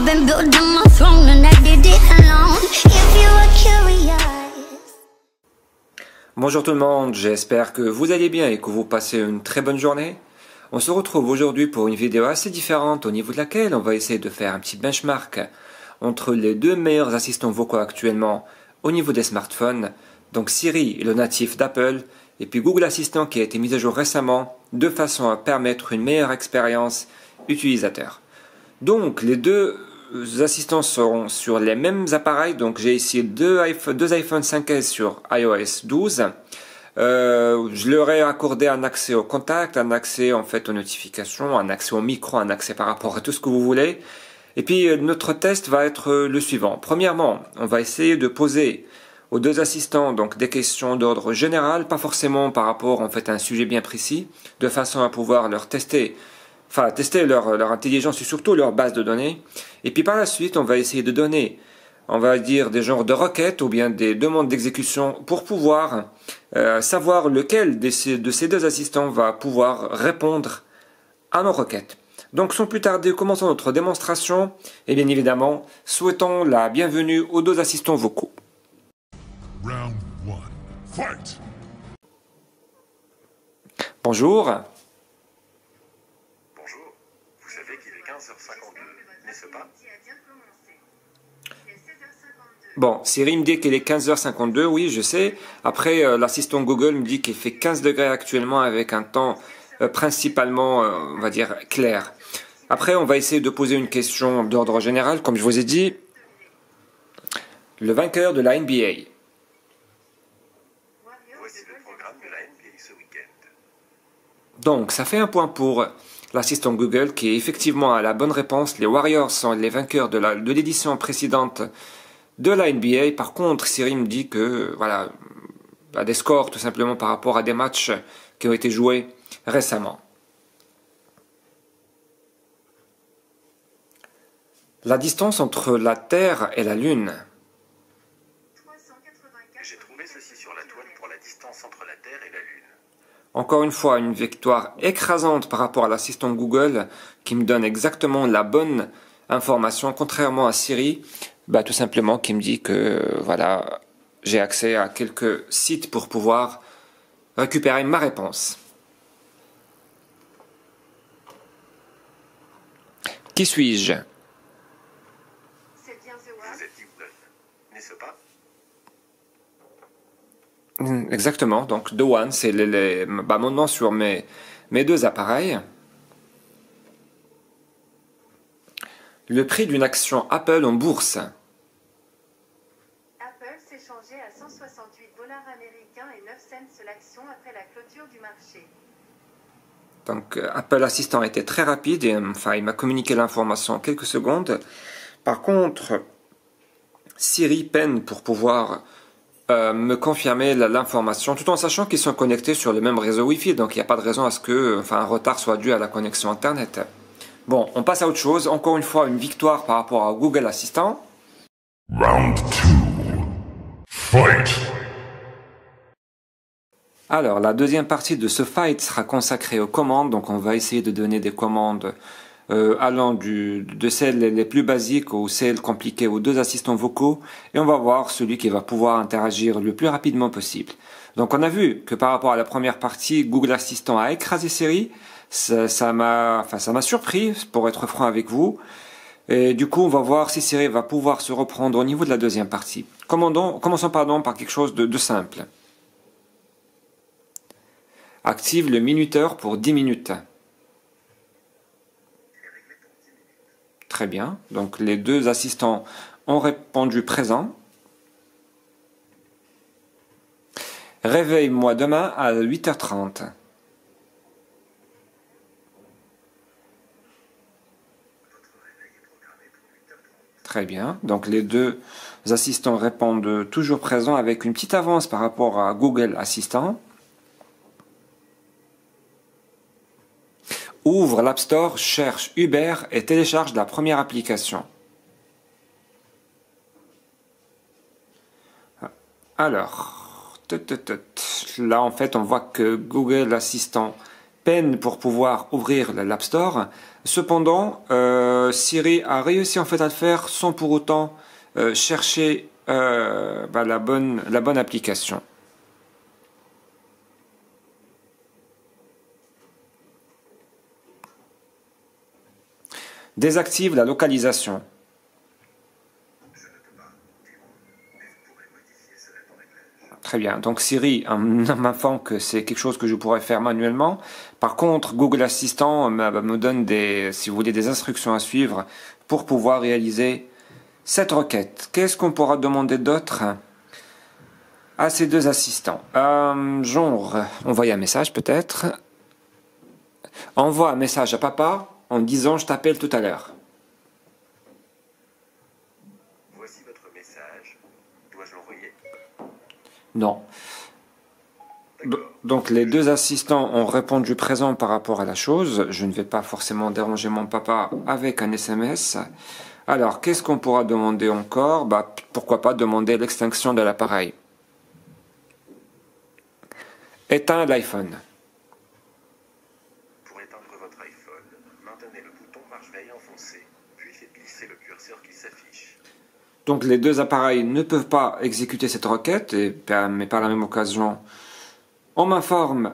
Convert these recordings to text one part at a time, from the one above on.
I've been building my throne and I did it alone. If you were curious. Bonjour tout le monde, j'espère que vous allez bien et que vous passez une très bonne journée. On se retrouve aujourd'hui pour une vidéo assez différente au niveau de laquelle on va essayer de faire un petit benchmark entre les deux meilleurs assistants vocaux actuellement au niveau des smartphones, donc Siri, le natif d'Apple, et puis Google Assistant qui a été mis à jour récemment de façon à permettre une meilleure expérience utilisateur. Donc les deux assistants seront sur les mêmes appareils, donc j'ai ici deux iPhone 5S sur iOS 12. Je leur ai accordé un accès au contact, un accès en fait aux notifications, un accès au micro, un accès par rapport à tout ce que vous voulez. Et puis notre test va être le suivant. Premièrement, on va essayer de poser aux deux assistants donc des questions d'ordre général, pas forcément par rapport en fait à un sujet bien précis, de façon à pouvoir leur tester leur intelligence et surtout leur base de données. Et puis par la suite, on va essayer de donner, on va dire des genres de requêtes ou bien des demandes d'exécution pour pouvoir savoir lequel de ces deux assistants va pouvoir répondre à nos requêtes. Donc sans plus tarder, commençons notre démonstration et bien évidemment, souhaitons la bienvenue aux deux assistants vocaux. Round 1. Fight! Bonjour. Bonjour, vous savez qu'il est 15h52, n'est-ce pas? Bon, Siri me dit qu'il est 15h52, oui, je sais. Après, l'assistant Google me dit qu'il fait 15 degrés actuellement avec un temps principalement, on va dire, clair. Après, on va essayer de poser une question d'ordre général, comme je vous ai dit. Le vainqueur de la NBA. Voici le programme de la NBA ce week-end. Donc, ça fait un point pour l'assistant Google qui est effectivement à la bonne réponse. Les Warriors sont les vainqueurs de l'édition précédente de la NBA. Par contre, Siri me dit que, voilà, à des scores tout simplement par rapport à des matchs qui ont été joués récemment. La distance entre la Terre et la Lune. J'ai trouvé ceci sur la toile pour la distance entre la Terre et la Lune. Encore une fois, une victoire écrasante par rapport à l'assistant Google qui me donne exactement la bonne information, contrairement à Siri, tout simplement qui me dit que voilà, j'ai accès à quelques sites pour pouvoir récupérer ma réponse. Qui suis-je? Vous êtes Newton, n'est-ce pas? Exactement, donc The One, c'est mon nom sur mes deux appareils. Le prix d'une action Apple en bourse. Apple s'est changé à 168 dollars américains et 9 cents l'action après la clôture du marché. Donc Apple Assistant était très rapide et il m'a communiqué l'information en quelques secondes. Par contre, Siri peine pour pouvoir me confirmer l'information, tout en sachant qu'ils sont connectés sur le même réseau Wi-Fi, donc il n'y a pas de raison à ce que un retard soit dû à la connexion Internet. Bon, on passe à autre chose. Encore une fois, une victoire par rapport à Google Assistant. Round 2. Fight! Alors, la deuxième partie de ce fight sera consacrée aux commandes, donc on va essayer de donner des commandes allant de celles les plus basiques aux celles compliquées aux deux assistants vocaux, et on va voir celui qui va pouvoir interagir le plus rapidement possible. Donc on a vu que par rapport à la première partie, Google Assistant a écrasé Siri, ça m'a surpris pour être franc avec vous, et du coup on va voir si Siri va pouvoir se reprendre au niveau de la deuxième partie. Commençons par quelque chose de simple. Active le minuteur pour 10 minutes. Très bien. Donc les deux assistants ont répondu présent. Réveille-moi demain à 8h30. Très bien. Donc les deux assistants répondent toujours présent avec une petite avance par rapport à Google Assistant. Ouvre l'App Store, cherche Uber et télécharge la première application. Alors, là en fait on voit que Google Assistant peine pour pouvoir ouvrir l'App Store. Cependant, Siri a réussi en fait à le faire sans pour autant chercher la bonne application. Désactive la localisation. Très bien. Donc Siri m'informe que c'est quelque chose que je pourrais faire manuellement. Par contre, Google Assistant me donne si vous voulez, des instructions à suivre pour pouvoir réaliser cette requête. Qu'est-ce qu'on pourra demander d'autre à ces deux assistants? Genre, envoyer un message peut-être. Envoie un message à papa en disant je t'appelle tout à l'heure. Voici votre message. Dois-je l'envoyer? Non. Donc les deux assistants ont répondu présent par rapport à la chose. Je ne vais pas forcément déranger mon papa avec un SMS. Alors, qu'est-ce qu'on pourra demander encore? Pourquoi pas demander l'extinction de l'appareil. Éteins l'iPhone. Pour éteindre votre iPhone, maintenez le bouton marche-veille enfoncé, puis faites glisser le curseur qui s'affiche. Donc les deux appareils ne peuvent pas exécuter cette requête, mais par la même occasion, on m'informe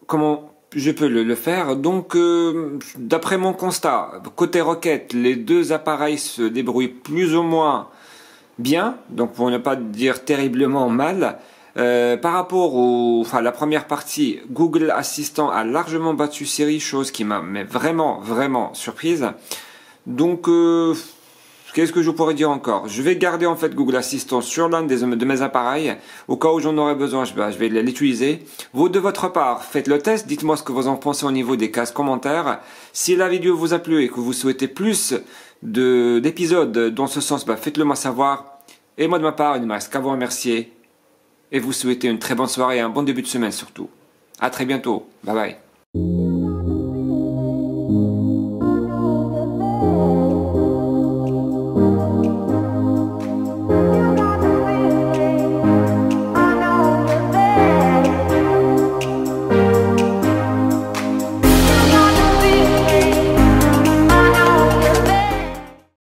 comment je peux le faire. Donc, d'après mon constat, côté requête, les deux appareils se débrouillent plus ou moins bien, donc pour ne pas dire terriblement mal. Par rapport la première partie, Google Assistant a largement battu Siri, chose qui m'a vraiment surprise. Donc, qu'est-ce que je pourrais dire encore? Je vais garder en fait Google Assistant sur l'un de mes appareils. Au cas où j'en aurai besoin, je vais l'utiliser. Vous, de votre part, faites le test. Dites-moi ce que vous en pensez au niveau des cases commentaires. Si la vidéo vous a plu et que vous souhaitez plus d'épisodes dans ce sens, faites-le moi savoir. Et moi de ma part, il ne me reste qu'à vous remercier. Et vous souhaiter une très bonne soirée et un bon début de semaine surtout. À très bientôt. Bye bye.